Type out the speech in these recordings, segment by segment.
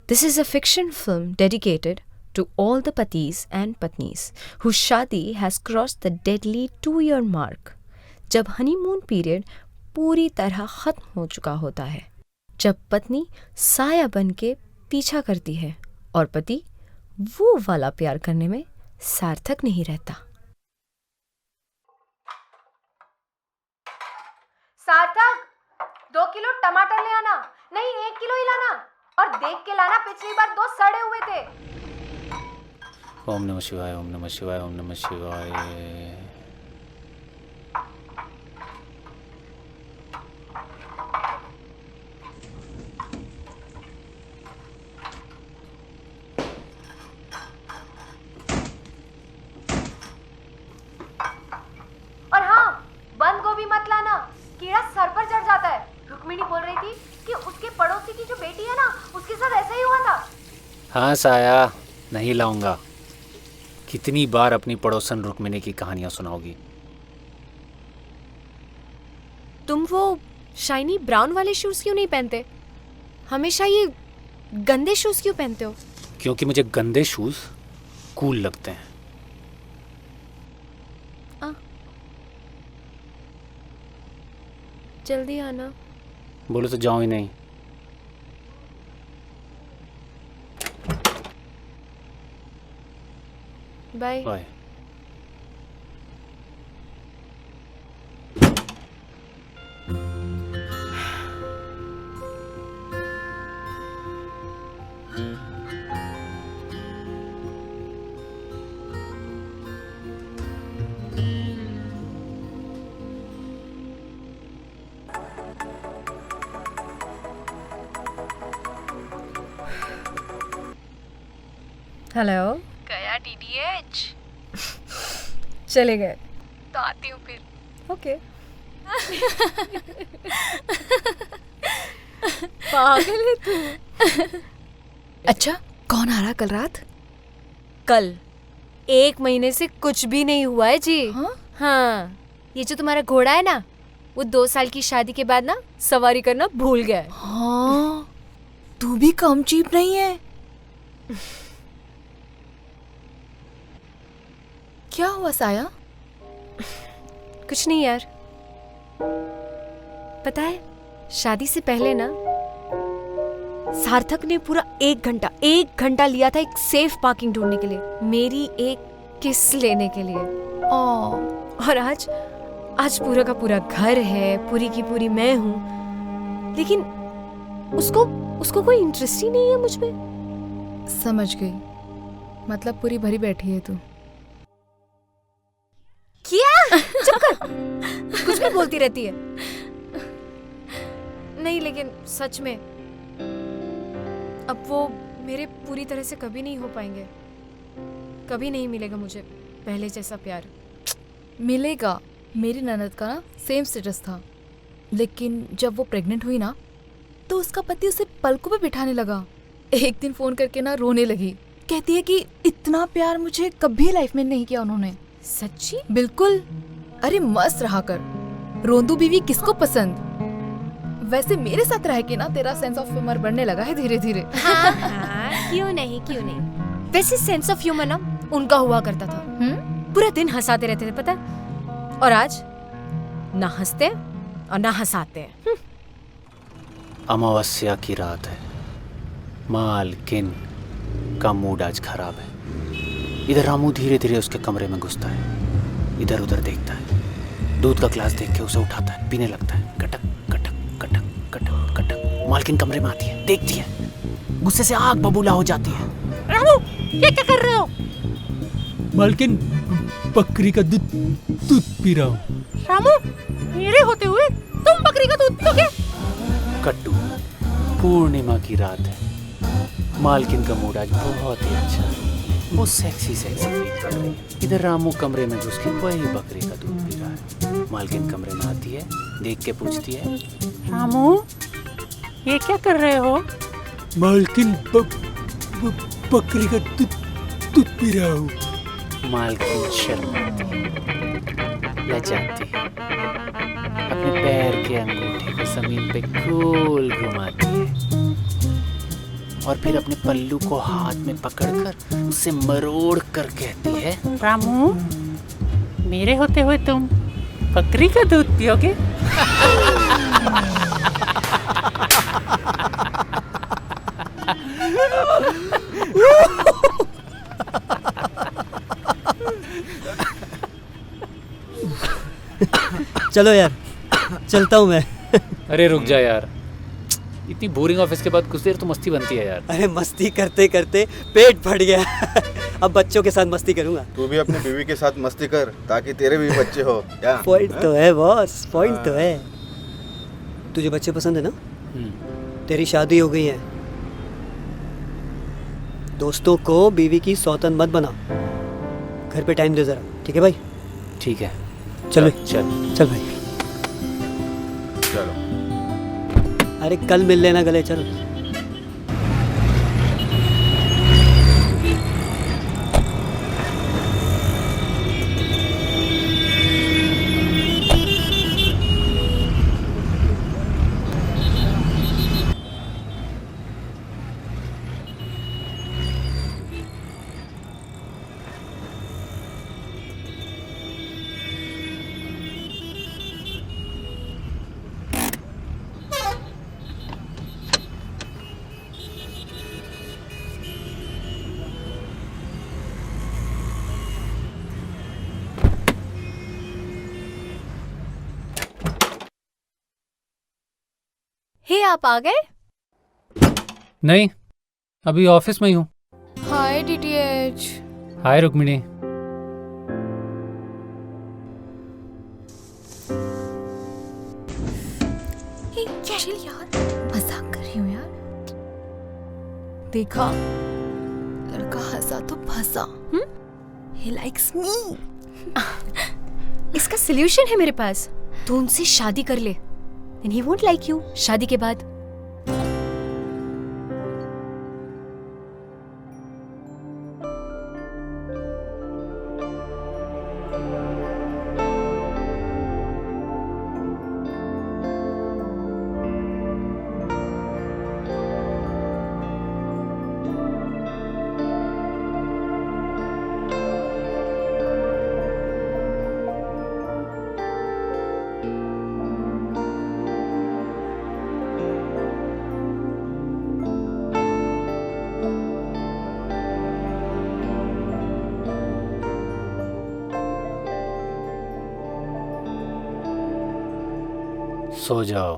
This is a fiction film dedicated to all the patis and patnis whose shadi has crossed the deadly 2-year mark. जब honeymoon period पूरी तरह खत्म हो चुका होता है, जब पत्नी साया बन के पीछा करती है और पति वो वाला प्यार करने में सार्थक नहीं रहता। सार्थक, 2 किलो टमाटर ले आना। नहीं, 1 किलो ही लाना। और देख के लाना, पिछली बार 2 सड़े हुए थे। ओम नमः शिवाय, ओम नमः शिवाय, ओम नमः शिवाय। और हाँ, बंद गोभी मत लाना, कीड़ा सर पर चढ़ जाता है। रुक्मिणी बोल रही थी कि उसके पड़ोसी की जो बेटी है ना, उसके साथ ऐसा ही हुआ था। हाँ साया, नहीं लाऊंगा। कितनी बार अपनी पड़ोसन रुक्मिणी की कहानियां सुनाओगी? तुम वो शाइनी ब्राउन वाले शूज क्यों नहीं पहनते? हमेशा ये गंदे शूज क्यों पहनते हो? क्योंकि मुझे गंदे शूज कूल लगते हैं। जल्दी आना। बोलो तो जाऊं ही नहीं। बाय। बाय। हेलो। गया DDH? चले गए तो आती हूँ फिर। ओके। पागल है तू। अच्छा, कौन आ रहा कल रात? कल 1 महीने से कुछ भी नहीं हुआ है जी। हाँ? ये जो तुम्हारा घोड़ा है ना, वो 2 साल की शादी के बाद ना सवारी करना भूल गया है। हाँ, तू भी कम चीप नहीं है। क्या हुआ साया? कुछ नहीं यार। पता है, शादी से पहले ना सार्थक ने पूरा 1 घंटा लिया था एक सेफ पार्किंग ढूंढने के लिए, मेरी एक किस लेने के लिए। और आज पूरा का पूरा घर है, पूरी की पूरी मैं हूँ, लेकिन उसको कोई इंटरेस्ट ही नहीं है मुझ पे। समझ गई, मतलब पूरी भरी बैठी है तू। क्या? चुप कर। कुछ भी बोलती रहती है। नहीं, लेकिन सच में अब वो मेरे पूरी तरह से कभी नहीं हो पाएंगे। कभी नहीं मिलेगा मुझे पहले जैसा प्यार। मिलेगा। मेरी ननद का ना सेम स्टेटस था, लेकिन जब वो प्रेग्नेंट हुई ना, तो उसका पति उसे पलकों पे बिठाने लगा। एक दिन फोन करके ना रोने लगी, कहती है कि इतना प्यार मुझे कभी लाइफ में नहीं किया उन्होंने। सच्ची? बिल्कुल। अरे मस्त रहा कर, रोंदू बीवी किसको पसंद। वैसे मेरे साथ रह के ना तेरा सेंस ऑफ ह्यूमर बढ़ने लगा है धीरे धीरे। हाँ, क्यों नहीं। वैसे सेंस ऑफ ह्यूमर ना उनका हुआ करता था। पूरा दिन हंसाते रहते थे, पता? और आज ना हंसते और ना हंसाते हैं। अमावस्या की रात है, मालकिन का मूड आज खराब है। इधर रामू धीरे धीरे उसके कमरे में घुसता है, इधर उधर देखता है, दूध का ग्लास देख के उसे उठाता है, पीने लगता है। कटक कटक कटक कटक कटक। मालकिन कमरे में आती है, देखती है, गुस्से से आग बबूला हो जाती है। रामू, ये क्या कर रहे हो? मालकिन, बकरी का दूध पी रहा हूँ। रामू, मेरे होते हुए तुम बकरी का दूध पियोगे? कट्टू, पूर्णिमा की रात है, मालकिन का मूड आज बहुत ही अच्छा है। वो सेक्सी फील कर रही है। इधर रामू कमरे में घुस के वही बकरी का दूध पी रहा है। मालकिन कमरे में आती है, देख के पूछती है, रामू, ये क्या कर रहे हो? मालकिन, बकरी का दूध पी रहा हूँ। मालकिन शर्माती है, लजाती है, अपने पैर के अंगूठे को जमीन पे गोल घुमाती है। और फिर अपने पल्लू को हाथ में पकड़कर उसे मरोड़ कर कहती है, रामू, मेरे होते हुए तुम बकरी का दूध पियोगे? चलो यार, चलता हूँ मैं। अरे रुक जा यार, इतनी बोरिंग ऑफिस के बाद कुछ देर तो मस्ती बनती है यार। अरे मस्ती करते करते पेट फट गया। अब बच्चों के साथ मस्ती करूंगा। तू भी अपनी बीवी के साथ मस्ती कर ताकि तेरे भी बच्चे हो। क्या पॉइंट तो है बॉस, पॉइंट तो है। तुझे बच्चे पसंद है ना? तेरी शादी हो गई है। दोस्तों को बीवी की सौतन मत बना। घर पे टाइम दे जरा, ठीक है भाई? ठीक है, चल चल भाई। चलो। अरे कल मिल लेना गले, चल। हे, आप आ गए? नहीं, अभी ऑफिस में ही हूँ। हाय डीटीएच। हाय रुक्मिणी। चिल यार, मजाक कर रही हूँ यार। देखा, लड़का हंसा तो फंसा। He likes me. इसका सॉल्यूशन है मेरे पास। तू उनसे शादी कर ले, then he won't like you शादी के बाद। सो जाओ।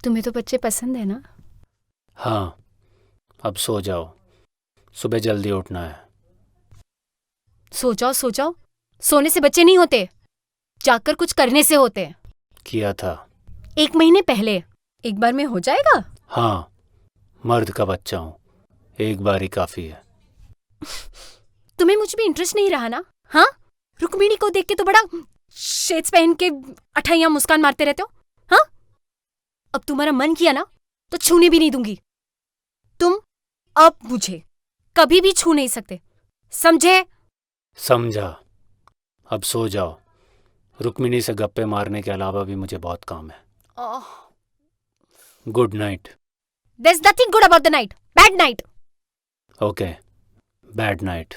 तुम्हें तो बच्चे पसंद है ना? हाँ, अब सो जाओ, सुबह जल्दी उठना है। सो जाओ, सो जाओ। सोने से बच्चे नहीं होते, जाकर कुछ करने से होते। किया था 1 महीने पहले। एक बार में हो जाएगा? हाँ, मर्द का बच्चा हूँ, एक बार ही काफी है। तुम्हें मुझ में इंटरेस्ट नहीं रहा ना? हाँ, रुक्मिणी को देख के तो बड़ा शेड्स पहन के अठाइयां मुस्कान मारते रहते हो। हाँ, अब तुम्हारा मन किया ना तो छूने भी नहीं दूंगी। तुम अब मुझे कभी भी छू नहीं सकते, समझे? समझा। अब सो जाओ, रुक्मिणी से गप्पे मारने के अलावा भी मुझे बहुत काम है। Good night. There's nothing good about the night. Bad night. Okay, bad night.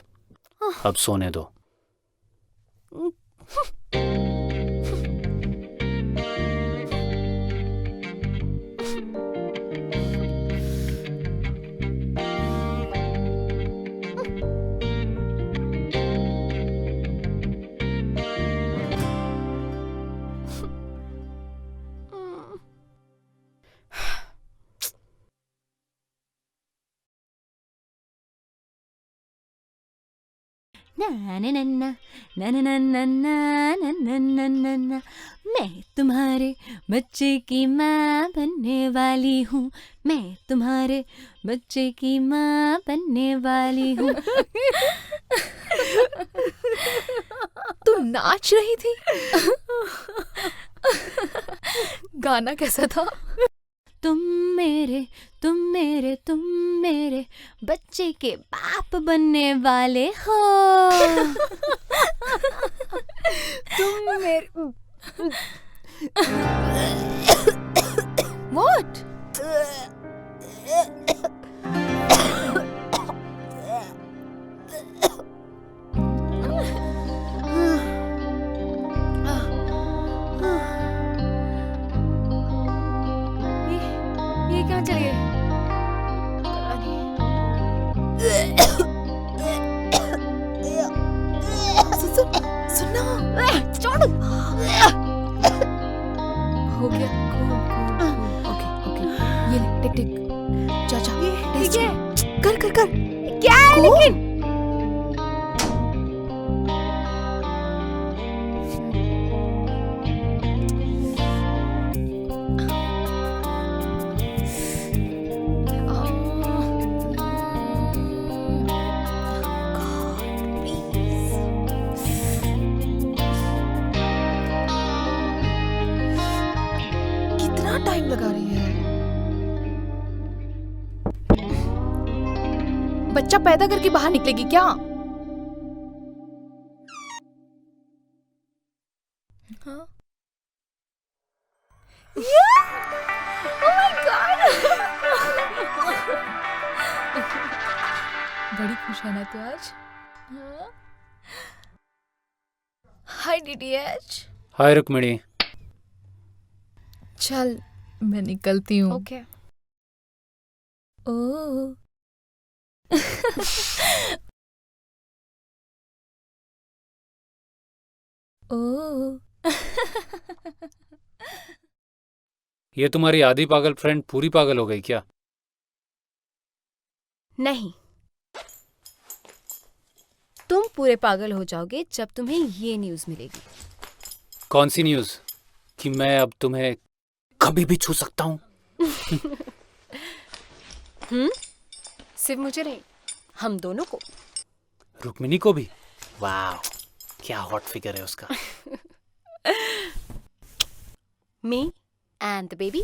अब सोने दो। ना ना ना ना ना ना ना ना ना ना ना ना ना, मैं तुम्हारे बच्चे की माँ बनने वाली हूँ। मैं तुम्हारे बच्चे की माँ बनने वाली हूँ। तू नाच रही थी? गाना कैसा था? तुम मेरे तुम मेरे तुम मेरे बच्चे के बाप बनने वाले हो। तुम मेरे What? सुनना छोड़। हो गया। ओके ओके ये ले टिक टिक जा जा टेस्ट कर कर कर क्या है लेकिन? कितना टाइम लगा रही है। बच्चा पैदा करके बाहर निकलेगी क्या? हाँ? बड़ी खुश है ना तू आज? हाय डीडीएच। हाय रुक्मिणी। चल मैं निकलती हूँ। ओके। ओ ओ ये तुम्हारी आधी पागल फ्रेंड पूरी पागल हो गई क्या? नहीं, तुम पूरे पागल हो जाओगे जब तुम्हें ये न्यूज़ मिलेगी। कौन सी न्यूज़? कि मैं अब तुम्हें कभी भी छू सकता हूँ? सिर्फ मुझे नहीं, हम दोनों को। रुक्मिणी को भी? वाह, क्या हॉट फिगर है उसका। Me and the baby.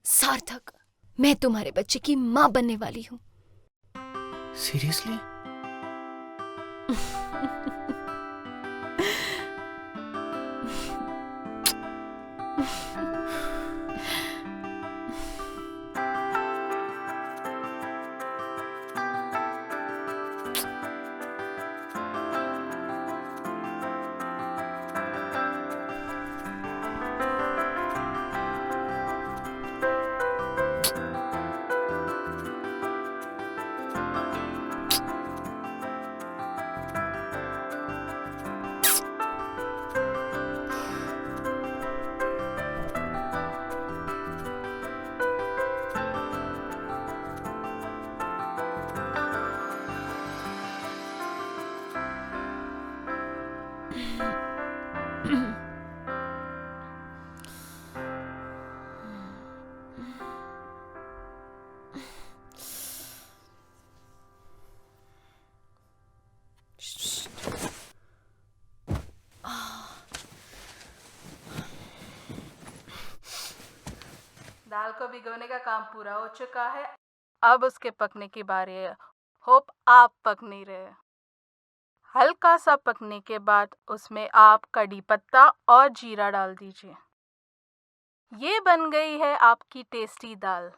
सार्थक, मैं तुम्हारे बच्चे की माँ बनने वाली हूँ। सीरियसली? दाल को भिगोने का काम पूरा हो चुका है, अब उसके पकने की बारी है। होप आप पक नहीं रहे। हल्का सा पकने के बाद उसमें आप कड़ी पत्ता और जीरा डाल दीजिए। ये बन गई है आपकी टेस्टी दाल।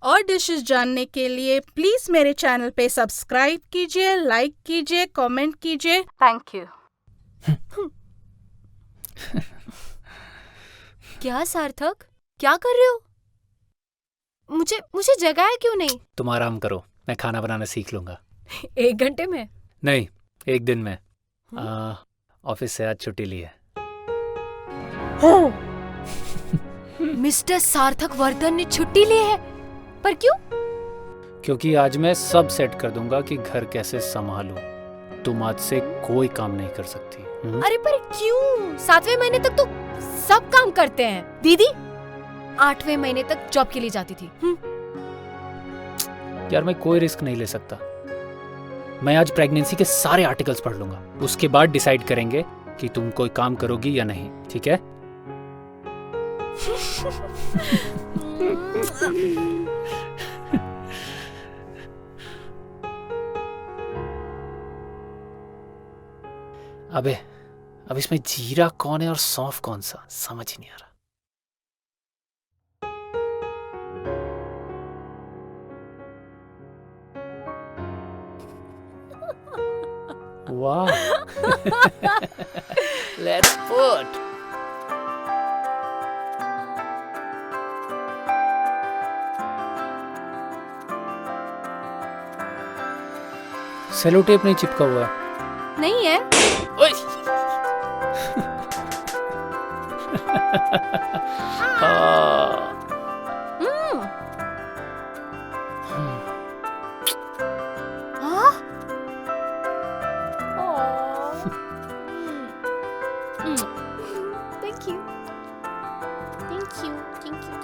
और डिशेस जानने के लिए प्लीज मेरे चैनल पे सब्सक्राइब कीजिए, लाइक कीजिए, कमेंट कीजिए। Thank you. क्या सार्थक, क्या कर रहे हो? मुझे जगाया क्यों नहीं? तुम आराम करो, मैं खाना बनाना सीख लूंगा। 1 घंटे में? नहीं, 1 दिन में। ऑफिस से आज छुट्टी ली है। मिस्टर सार्थक वर्धन ने छुट्टी ली है, पर क्यों? क्योंकि आज मैं सब सेट कर दूंगा कि घर कैसे संभालूं। तुम आज से कोई काम नहीं कर सकती। अरे पर क्यों? 7वें महीने तक तो सब काम करते हैं। दीदी 8वें महीने तक जॉब के लिए जाती थी। यार मैं कोई रिस्क नहीं ले सकता। मैं आज प्रेगनेंसी के सारे आर्टिकल्स पढ़ लूंगा, उसके बाद डिसाइड करेंगे कि तुम कोई काम करोगी या नहीं, ठीक है? अबे अब इसमें जीरा कौन है और सौंफ कौन सा, समझ ही नहीं आ रहा। वाह। Let's put. सेलो टेप नहीं चिपका हुआ है। नहीं है। ओए! हाँ। हाँ? Thank you. Thank you. Thank you. Thank you.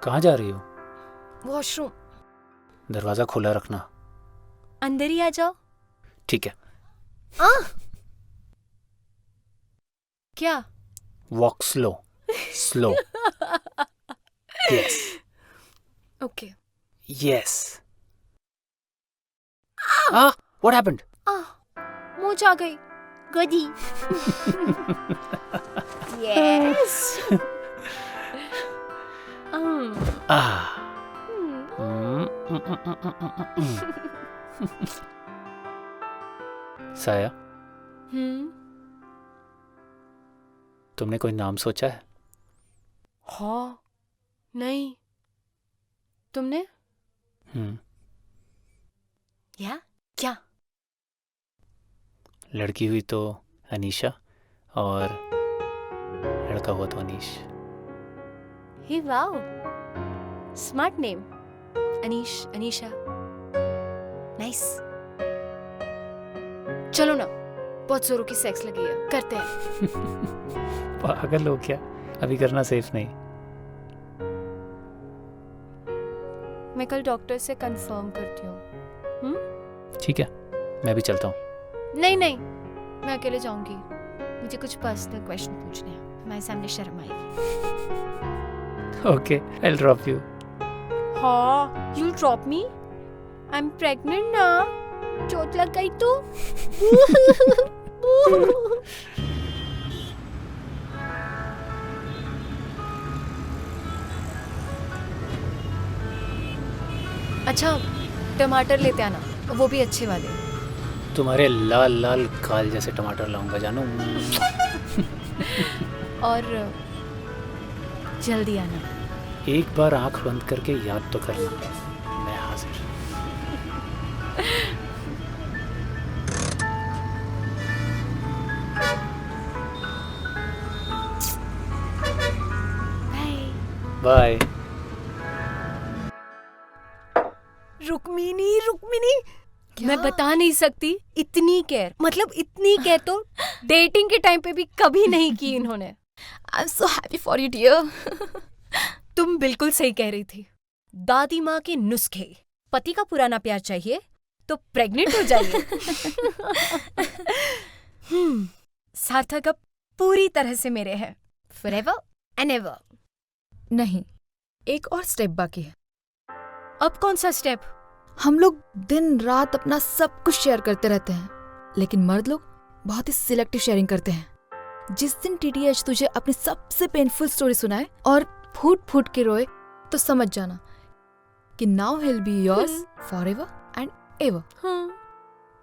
कहाँ जा रही हो? वॉशरूम। दरवाजा खुला रखना। अंदर ही आ जाओ। ठीक है। क्या? Walk slow. Slow. Yes. Okay. Yes. What happened? मोच आ गई। गधी। यस। साया, हम्म। तुमने कोई नाम सोचा है? हाँ। नहीं। तुमने? या क्या? लड़की हुई तो अनीशा और लड़का हुआ तो Anish. Hey wow, smart name. Anish, Anisha, nice. चलो ना, बहुत जोरों की सेक्स लगी है, करते हैं। पागल हो क्या? अभी करना सेफ नहीं। मैं कल डॉक्टर से कंफर्म करती हूँ। ठीक है, मैं भी चलता हूँ। नहीं नहीं, मैं अकेले जाऊंगी। मुझे कुछ पर्सनल क्वेश्चन पूछने हैं, हमारे सामने शर्म आएगी। Okay, I'll drop you. हाँ, you'll drop me? I'm pregnant ना। चोट लग गई तो? अच्छा, टमाटर लेते आना, वो भी अच्छे वाले। तुम्हारे लाल लाल काल जैसे टमाटर लाऊंगा जानू। और जल्दी आना। एक बार आंख बंद करके याद तो करना, मैं हाजिर। बाय। रुक्मिनी, रुक्मिनी, मैं बता नहीं सकती, इतनी केयर, मतलब इतनी केयर तो डेटिंग के टाइम पे भी कभी नहीं की इन्होंने। I'm so happy for you, dear. तुम बिल्कुल सही कह रही थी। दादी माँ के नुस्खे। पति का पुराना प्यार चाहिए तो प्रेग्नेंट हो जाइए। सार्थक अब पूरी तरह से मेरे हैं, forever and ever। नहीं, एक और स्टेप बाकी है। अब कौन सा स्टेप? हम लोग दिन रात अपना सब कुछ शेयर करते रहते हैं, लेकिन मर्द लोग बहुत ही सिलेक्टिव शेयरिंग करते हैं। जिस दिन TTH तुझे अपनी सबसे पेनफुल स्टोरी सुनाए और फूट फूट के रोए, तो समझ जाना कि now he'll be yours forever and ever। हाँ,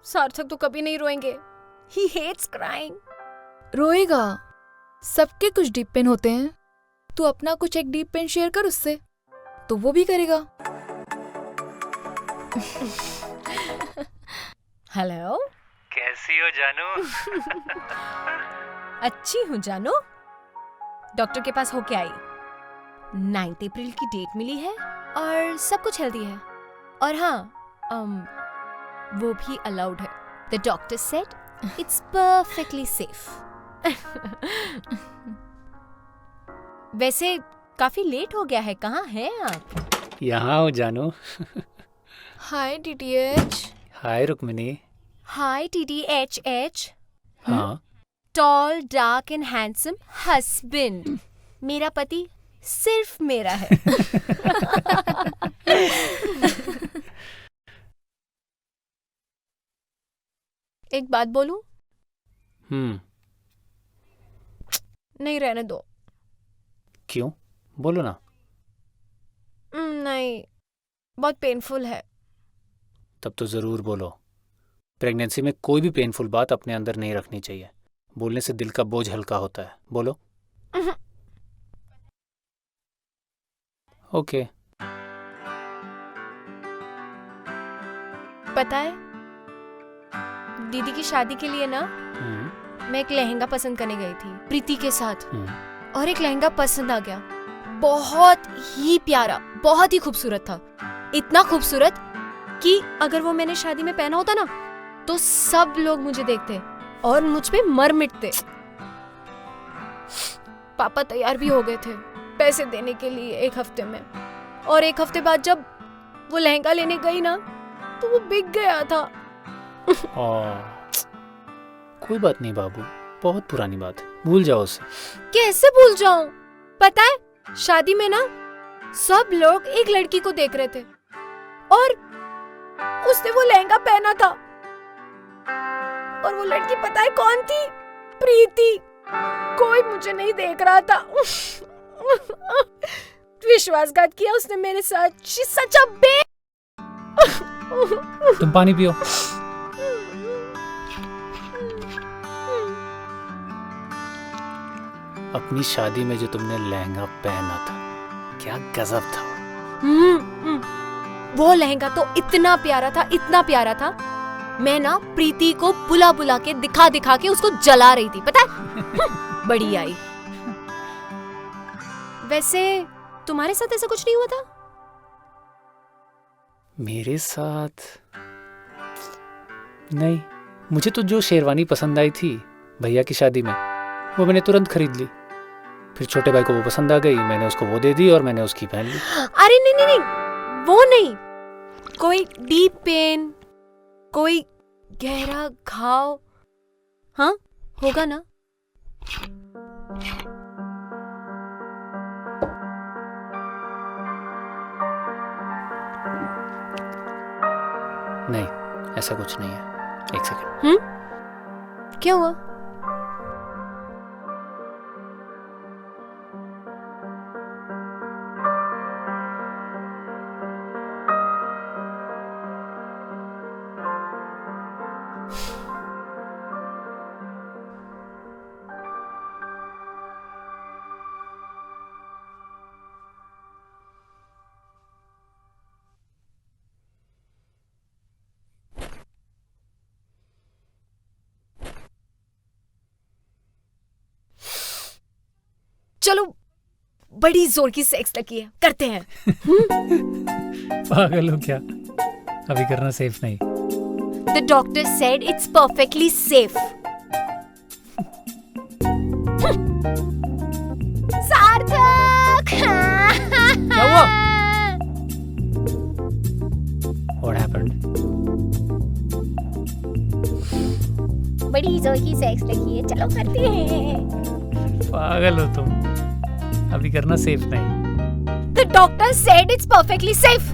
सार्थक तो कभी नहीं रोएंगे। He hates crying। रोएगा, सबके कुछ डीप पेन होते हैं। तू अपना कुछ एक डीप पेन शेयर कर उससे, तो वो भी करेगा। हेलो, कैसी हो जानू? अच्छी हूँ जानू। डॉक्टर के पास होके आई, 9 अप्रैल की डेट मिली है और सब कुछ हेल्दी है। और हाँ, वो भी अलाउड है। The doctor said it's perfectly safe. वैसे काफी लेट हो गया है, कहाँ हैं आप? यहाँ हो जानू। Hi TTH। Hi Rukmini. Hi TTHH। हाँ, tall, dark and handsome husband. मेरा पति सिर्फ मेरा है। एक बात बोलूं? नहीं, रहने दो। क्यों? बोलो ना। नहीं, बहुत पेनफुल है। तब तो ज़रूर बोलो। प्रेगनेंसी में कोई भी पेनफुल बात अपने अंदर नहीं रखनी चाहिए। बोलने से दिल का बोझ हल्का होता है। बोलो। ओके। पता है, दीदी की शादी के लिए ना मैं एक लहंगा पसंद करने गई थी प्रीति के साथ, और एक लहंगा पसंद आ गया। बहुत ही प्यारा, बहुत ही खूबसूरत था। इतना खूबसूरत कि अगर वो मैंने शादी में पहना होता ना तो सब लोग मुझे देखते और मुझ पे मर मिटते। पापा तैयार भी हो गए थे पैसे देने के लिए 1 हफ्ते में, और 1 हफ्ते बाद जब वो लहंगा लेने गई ना तो वो बिक गया था। कोई बात नहीं बाबू, बहुत पुरानी बात है, भूल जाओ उसे। कैसे भूल जाऊं? पता है, शादी में ना सब लोग एक लड़की को देख रहे थे और उसने वो लहंगा पहना था, और वो लड़की पता है कौन थी? प्रीति। कोई मुझे नहीं देख रहा था। विश्वासघात किया उसने मेरे साथ। She's such a bitch। तुम पानी पियो। अपनी शादी में जो तुमने लहंगा पहना था, क्या गजब था। वो लहंगा तो इतना प्यारा था, इतना प्यारा था। मैं ना प्रीति को बुला बुला के दिखा दिखा के उसको जला रही थी, पता है? बड़ी आई। वैसे तुम्हारे साथ ऐसा कुछ नहीं हुआ था? मेरे साथ नहीं। मुझे तो जो शेरवानी पसंद आई थी भैया की शादी में, वो मैंने तुरंत खरीद ली। फिर छोटे भाई को वो पसंद आ गई, मैंने उसको वो दे दी और मैंने उसकी पहन ली। अरे नहीं नहीं नहीं, वो नहीं। कोई डीप पेन, कोई गहरा घाव, हाँ होगा ना? नहीं, ऐसा कुछ नहीं है। 1 सेकंड। क्या हुआ? चलो, बड़ी जोर की सेक्स लगी है, करते हैं। पागल हो क्या? अभी करना सेफ नहीं। The doctor said it's perfectly safe. सार्थक! क्या हुआ? What happened? बड़ी जोर की सेक्स लगी है, चलो करते हैं। पागल हो तुम, अभी करना सेफ नहीं। The doctor said it's perfectly safe.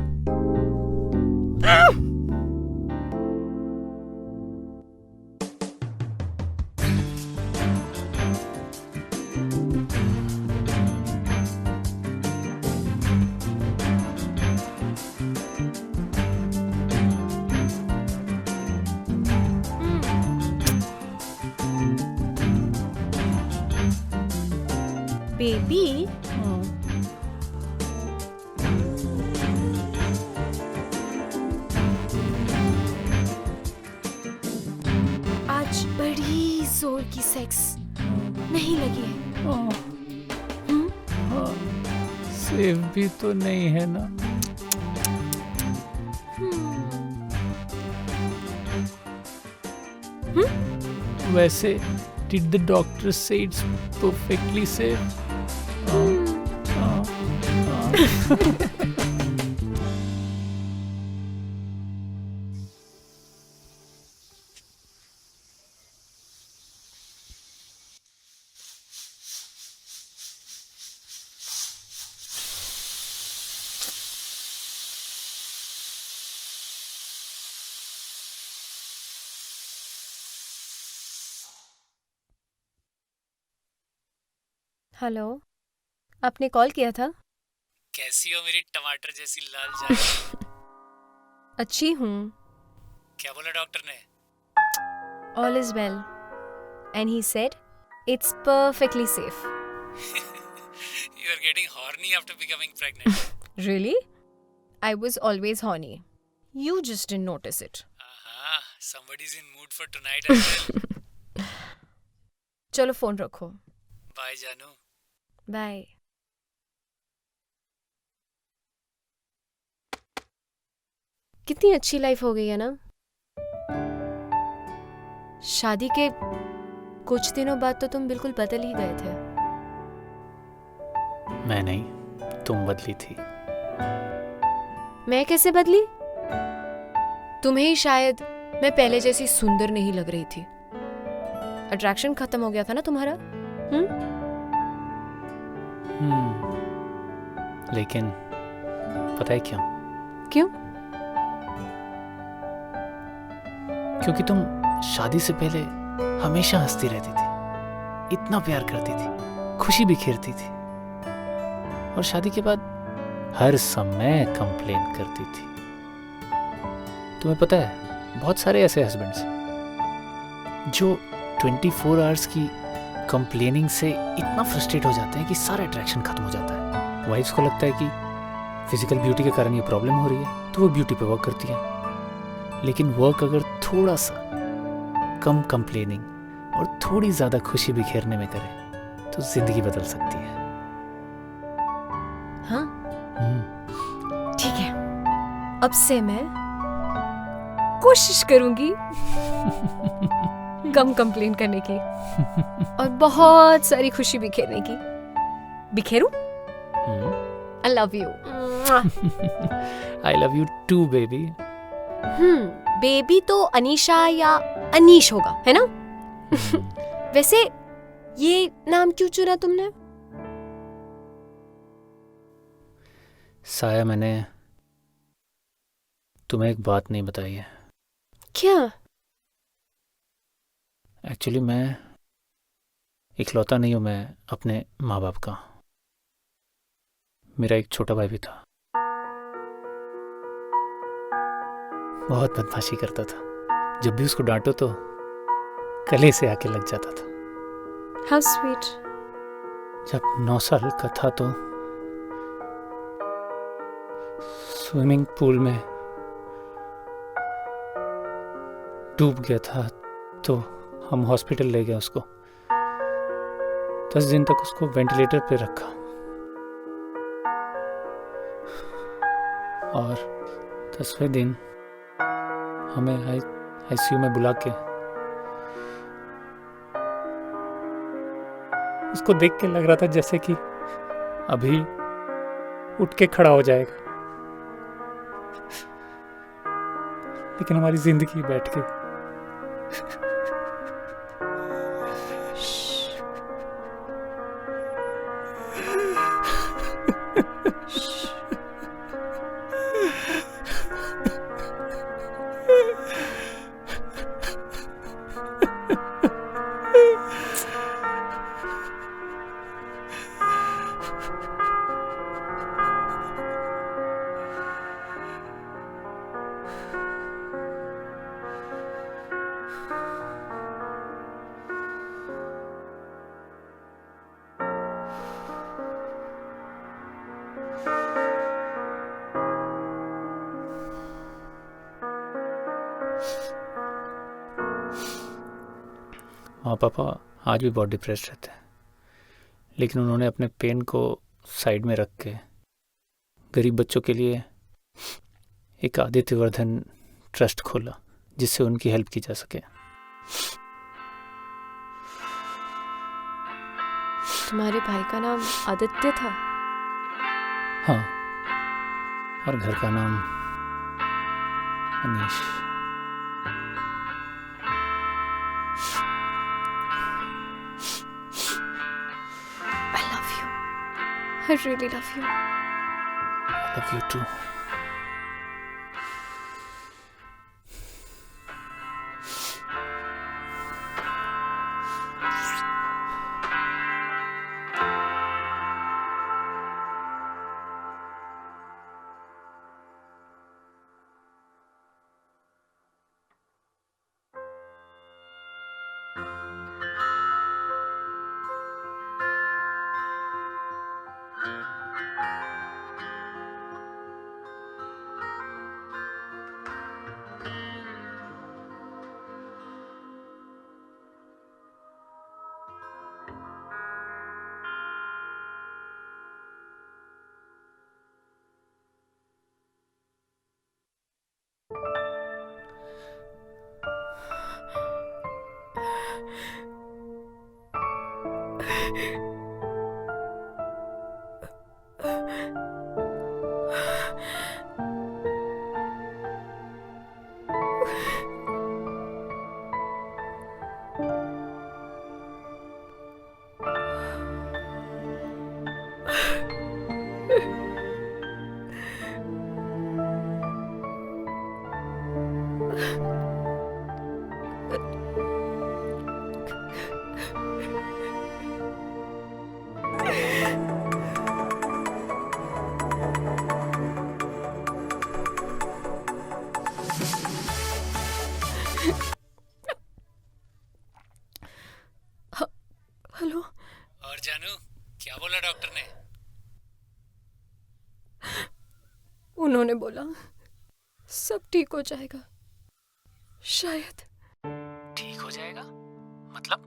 Baby, आज बड़ी जोर की सेक्स नहीं लगी है? सेफ भी तो नहीं है ना। वैसे did the doctor say it's perfectly safe? Hello, आपने कॉल किया था? कैसी हो मेरी टमाटर जैसी लाल जान? अच्छी हूँ। क्या बोला डॉक्टर ने? All is well. And he said, it's perfectly safe. You are getting horny after becoming pregnant. Really? I was always horny. You just didn't notice it. Somebody's in mood for tonight as well. चलो phone रखो. Bye जानू. Bye. कितनी अच्छी life हो गई है ना. शादी के कुछ दिनों बाद तो तुम बिल्कुल बदल ही गए थे. मैं नहीं, तुम बदली थी. मैं कैसे बदली? तुम्हें ही शायद मैं पहले जैसी सुंदर नहीं लग रही थी. अट्रैक्शन खत्म हो गया था ना तुम्हारा. लेकिन पता है क्यों? क्यों? क्योंकि तुम शादी से पहले हमेशा हंसती रहती थी, इतना प्यार करती थी, खुशी बिखेरती थी, और शादी के बाद हर समय कंप्लेन करती थी. तुम्हें पता है, बहुत सारे ऐसे हस्बैंड्स जो 24 आवर्स की कंप्लेनिंग से इतना फ्रस्ट्रेट हो जाते हैं कि सारा अट्रैक्शन खत्म हो जाता है. वाइफ्स को लगता है कि फिजिकल ब्यूटी के कारण ये प्रॉब्लम हो रही है, तो वो ब्यूटी पे वर्क करती है. लेकिन वर्क अगर थोड़ा सा कम कंप्लेनिंग और थोड़ी ज़्यादा खुशी बिखेरने में करे तो जिंदगी बदल सकती है. हाँ, ठीक है. अब से मैं कोशिश करूंगी कम कंप्लेन करने की और बहुत सारी खुशी बिखेरने की. बिखेरूं? I love you. I love you too, baby. Baby तो अनीशा या अनीश होगा, है ना? वैसे ये नाम क्यों चुना तुमने? साया, मैंने तुम्हें एक बात नहीं बताई है. क्या? एक्चुअली मैं इकलौता नहीं हूँ, मैं अपने माँ बाप का. मेरा एक छोटा भाई भी था, बहुत बदमाशी करता था. जब भी उसको डांटो तो गले से आके लग जाता था. How sweet. जब 9 साल का था तो स्विमिंग पूल में डूब गया था, तो हम हॉस्पिटल ले गए उसको. 10 दिन तक उसको वेंटिलेटर पे रखा और 10वें दिन हमें आईसीयू में बुला के उसको देख के लग रहा था जैसे कि अभी उठ के खड़ा हो जाएगा, लेकिन हमारी जिंदगी बैठ गई. माँ पापा आज भी बहुत डिप्रेस्ड रहते हैं, लेकिन उन्होंने अपने पेन को साइड में रख के गरीब बच्चों के लिए एक आदित्य वर्धन ट्रस्ट खोला, जिससे उनकी हेल्प की जा सके. तुम्हारे भाई का नाम आदित्य था? हाँ, और घर का नाम Anish. I really love you. I love you too. Hello. और जानू, क्या बोला डॉक्टर ने? उन्होंने बोला सब ठीक हो जाएगा, शायद। ठीक हो जाएगा? मतलब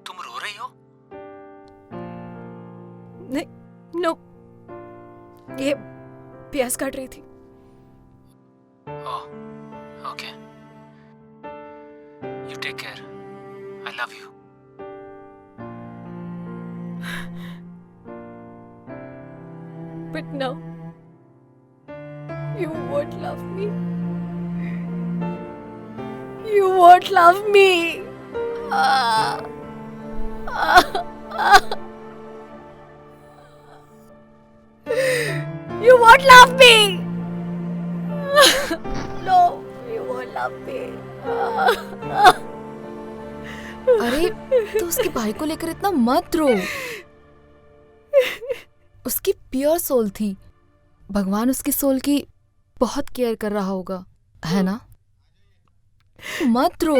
तुम रो रही हो? नहीं, नो, ये प्यास काट रही थी। Oh, okay. You take care. I love you. But now, you won't love me. You won't love me. You won't love me. No, you won't love me. अरे तो उसके भाई को लेकर इतना मत रो। उसकी प्योर सोल थी। भगवान उसकी सोल की बहुत केयर कर रहा होगा, है ना? मत रो।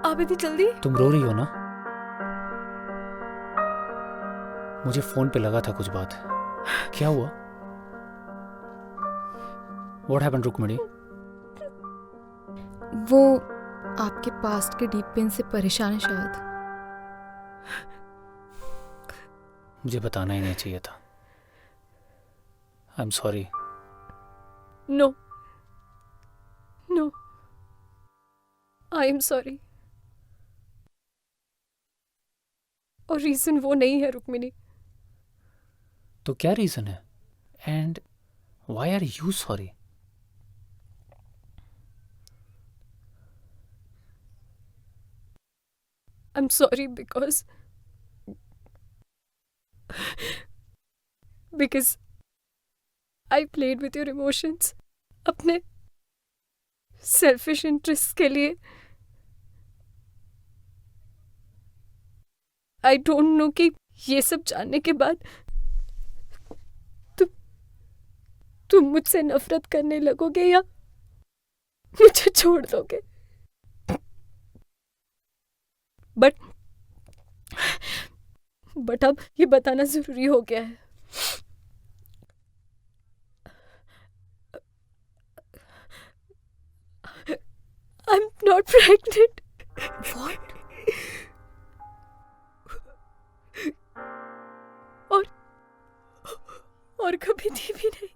आप इतनी जल्दी? तुम रो रही हो ना? मुझे फोन पे लगा था कुछ बात। क्या हुआ? What happened, Rukmini? वो आपके पास्ट के डीप पेन से परेशान है शायद। मुझे बताना ही नहीं चाहिए था। I am sorry. No. No. I am sorry. और रीजन वो नहीं है रुक्मिणी। तो क्या रीजन है? And why are you sorry? I'm sorry because I played with your emotions अपने selfish interests के लिए। I don't know कि ये सब जानने के बाद तुम मुझसे नफरत करने लगोगे या मुझे छोड़ दोगे। बट अब ये बताना जरूरी हो गया है। I'm not pregnant. What? और कभी थी भी नहीं।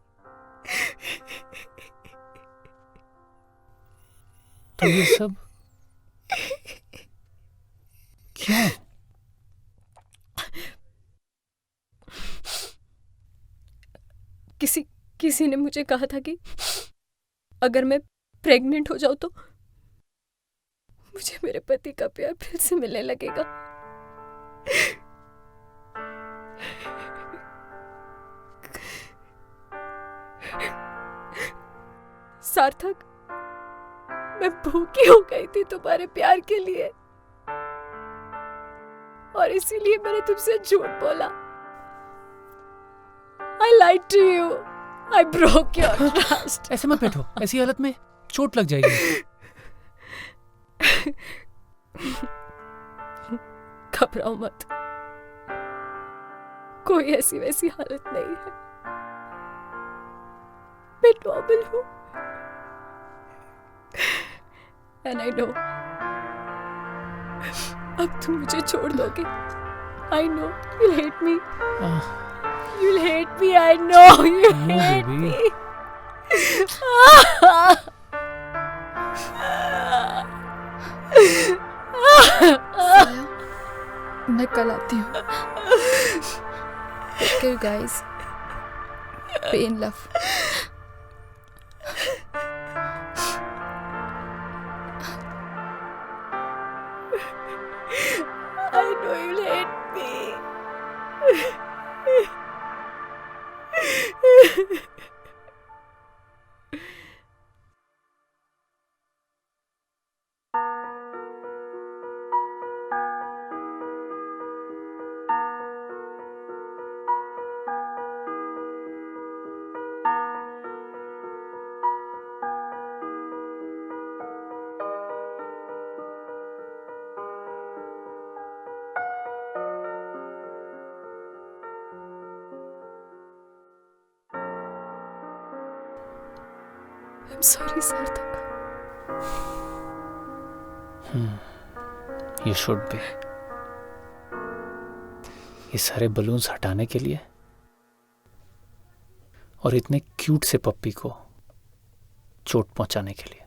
तो ये सब क्यों? किसी ने मुझे कहा था कि अगर मैं प्रेग्नेंट हो जाऊं तो मुझे मेरे पति का प्यार फिर से मिलने लगेगा। सार्थक, मैं भूखी हो गई थी तुम्हारे प्यार के लिए और इसीलिए मैंने तुमसे झूठ बोला। I lied to you. I broke your trust. ऐसे मत बैठो, ऐसी हालत में चोट लग जाएगी। घबराओ मत, कोई ऐसी वैसी हालत नहीं है। मैं नॉर्मल हूँ। And I know अब तुम मुझे छोड़ दोगे। I know you'll hate me. You'll hate me. I know you'll hate me. मैं कल आती हूँ। Take care guys. Pen love. I know you'll hate me. I'm sorry, Sarthak. You should be. ये सारे बलून्स हटाने के लिए और इतने क्यूट से पप्पी को चोट पहुंचाने के लिए।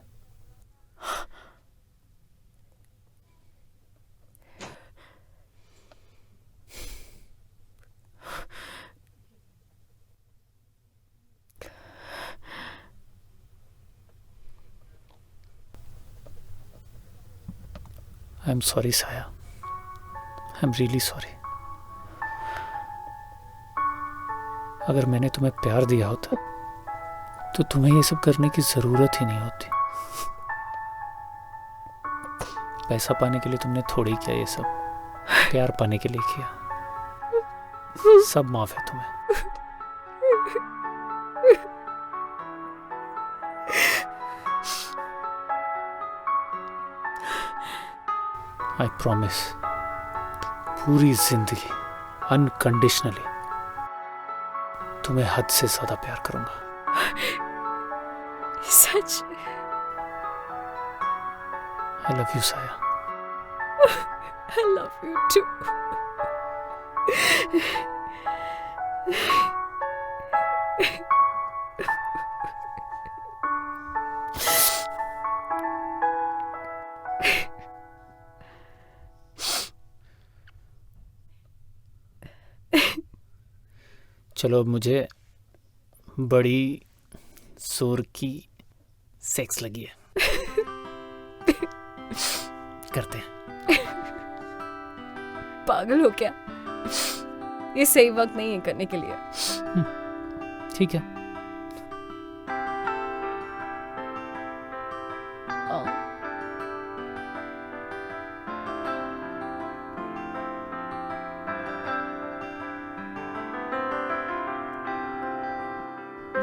I'm sorry, Saya. I'm really sorry. अगर मैंने तुम्हें प्यार दिया होता तो तुम्हें ये सब करने की जरूरत ही नहीं होती। पैसा पाने के लिए तुमने थोड़ी किया ये सब, प्यार पाने के लिए किया। सब माफ है तुम्हें। I promise, पूरी जिंदगी अनकंडीशनली तुम्हें हद से ज्यादा प्यार करूंगा। सच? I love you, Saya. I love you too. चलो अब मुझे बड़ी जोर की सेक्स लगी है। करते हैं। पागल हो क्या? ये सही वक्त नहीं है करने के लिए। ठीक है।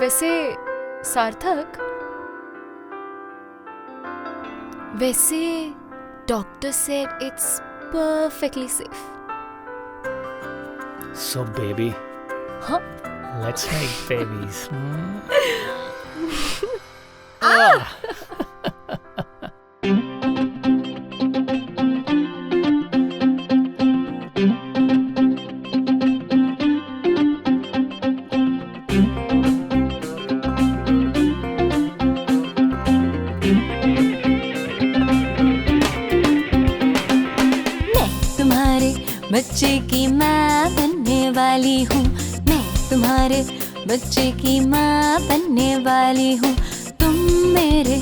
वैसे सार्थक, वैसे doctor said it's perfectly safe. So baby, Huh? let's make babies. बच्चे की माँ बनने वाली हूँ। मैं तुम्हारे बच्चे की माँ बनने वाली हूँ। तुम मेरे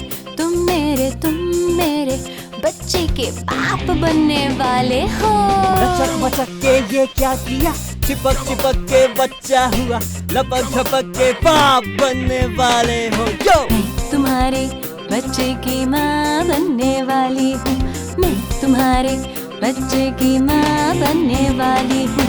बच्चे के बाप बनने वाले हो। लचक बचक के ये क्या किया, चिपक चिपक के बच्चा हुआ, लपक झपक के बाप बनने वाले हो। जो मैं तुम्हारे बच्चे की माँ बनने वाली हूँ। मैं तुम्हारे बच्चे की माँ बनने वाली हूँ।